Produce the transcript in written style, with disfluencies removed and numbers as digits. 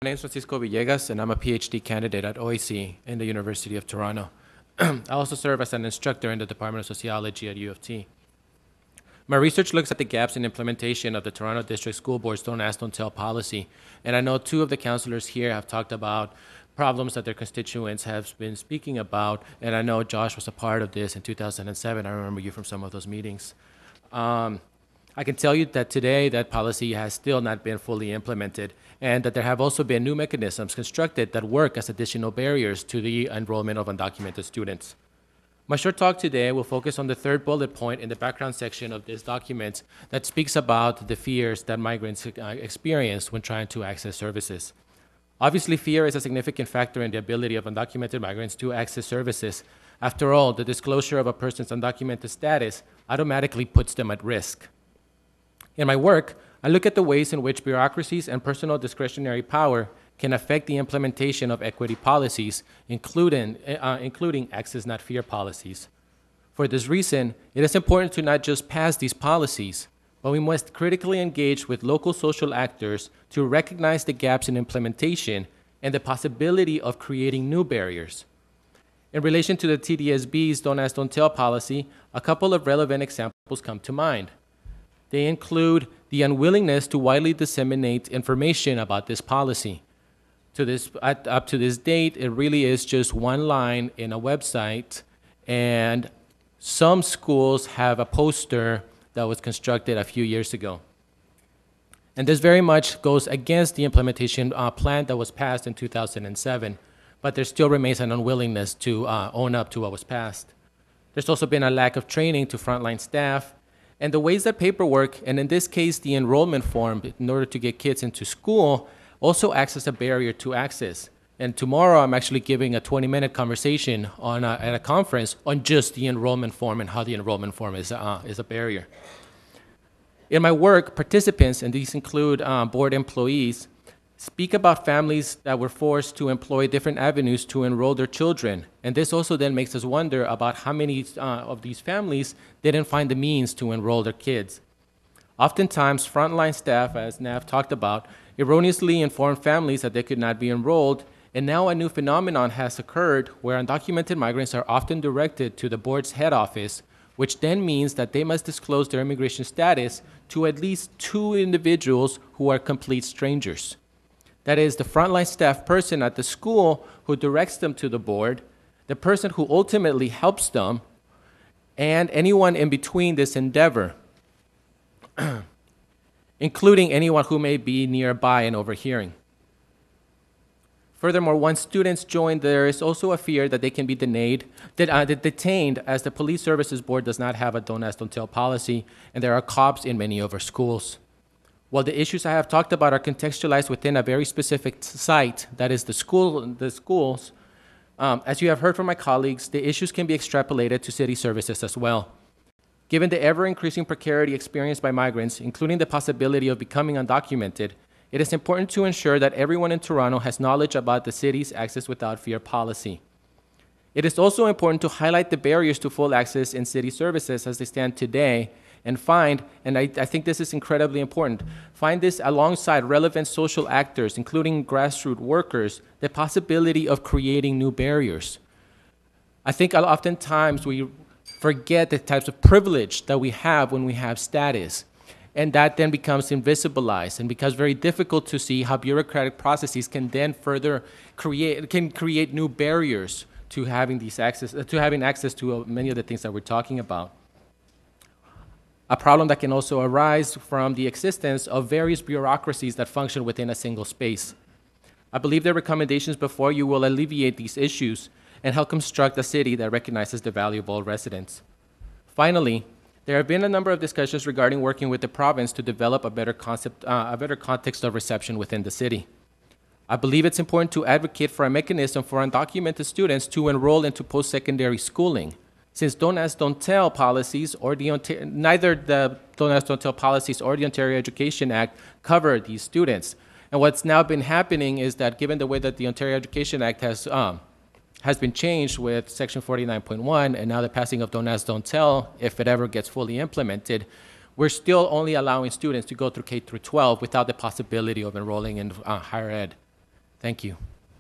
My name is Francisco Villegas, and I'm a PhD candidate at OISE in the University of Toronto. I also serve as an instructor in the Department of Sociology at U of T. My research looks at the gaps in implementation of the Toronto District School Board's Don't Ask, Don't Tell policy, and I know two of the counselors here have talked about problems that their constituents have been speaking about, and I know Josh was a part of this in 2007. I remember you from some of those meetings. I can tell you that today that policy has still not been fully implemented, and that there have also been new mechanisms constructed that work as additional barriers to the enrollment of undocumented students. My short talk today will focus on the third bullet point in the background section of this document that speaks about the fears that migrants experience when trying to access services. Obviously, fear is a significant factor in the ability of undocumented migrants to access services. After all, the disclosure of a person's undocumented status automatically puts them at risk. In my work, I look at the ways in which bureaucracies and personal discretionary power can affect the implementation of equity policies, including access not fear policies. For this reason, it is important to not just pass these policies, but we must critically engage with local social actors to recognize the gaps in implementation and the possibility of creating new barriers. In relation to the TDSB's Don't Ask, Don't Tell policy, a couple of relevant examples come to mind. They include the unwillingness to widely disseminate information about this policy. Up to this date, it really is just one line in a website, and some schools have a poster that was constructed a few years ago. And this very much goes against the implementation plan that was passed in 2007, but there still remains an unwillingness to own up to what was passed. There's also been a lack of training to frontline staff, and the ways that paperwork, and in this case the enrollment form in order to get kids into school, also acts as a barrier to access. And tomorrow I'm actually giving a 20-minute conversation at a conference on just the enrollment form and how the enrollment form is a barrier. In my work, participants, and these include board employees, speak about families that were forced to employ different avenues to enroll their children. And this also then makes us wonder about how many of these families didn't find the means to enroll their kids. Oftentimes, frontline staff, as Nav talked about, erroneously informed families that they could not be enrolled, and now a new phenomenon has occurred where undocumented migrants are often directed to the board's head office, which then means that they must disclose their immigration status to at least two individuals who are complete strangers. That is, the frontline staff person at the school who directs them to the board, the person who ultimately helps them, and anyone in between this endeavor, including anyone who may be nearby and overhearing. Furthermore, once students join, there is also a fear that they can be detained, as the Police Services Board does not have a Don't Ask, Don't Tell policy, and there are cops in many of our schools. While the issues I have talked about are contextualized within a very specific site, that is the schools, as you have heard from my colleagues, the issues can be extrapolated to city services as well. Given the ever-increasing precarity experienced by migrants, including the possibility of becoming undocumented, it is important to ensure that everyone in Toronto has knowledge about the city's Access Without Fear policy. It is also important to highlight the barriers to full access in city services as they stand today, and I think this is incredibly important, find this alongside relevant social actors, including grassroots workers, the possibility of creating new barriers. I think oftentimes we forget the types of privilege that we have when we have status, and that then becomes invisibilized and becomes very difficult to see how bureaucratic processes can then further create new barriers to having access to many of the things that we're talking about. A problem that can also arise from the existence of various bureaucracies that function within a single space. I believe the recommendations before you will alleviate these issues and help construct a city that recognizes the value of all residents. Finally, there have been a number of discussions regarding working with the province to develop a better context of reception within the city. I believe it's important to advocate for a mechanism for undocumented students to enroll into post-secondary schooling, since Don't Ask, Don't Tell policies or neither the Don't Ask, Don't Tell policies or the Ontario Education Act cover these students. And what's now been happening is that given the way that the Ontario Education Act has been changed with Section 49.1 and now the passing of Don't Ask, Don't Tell, if it ever gets fully implemented, we're still only allowing students to go through K through 12 without the possibility of enrolling in higher ed. Thank you.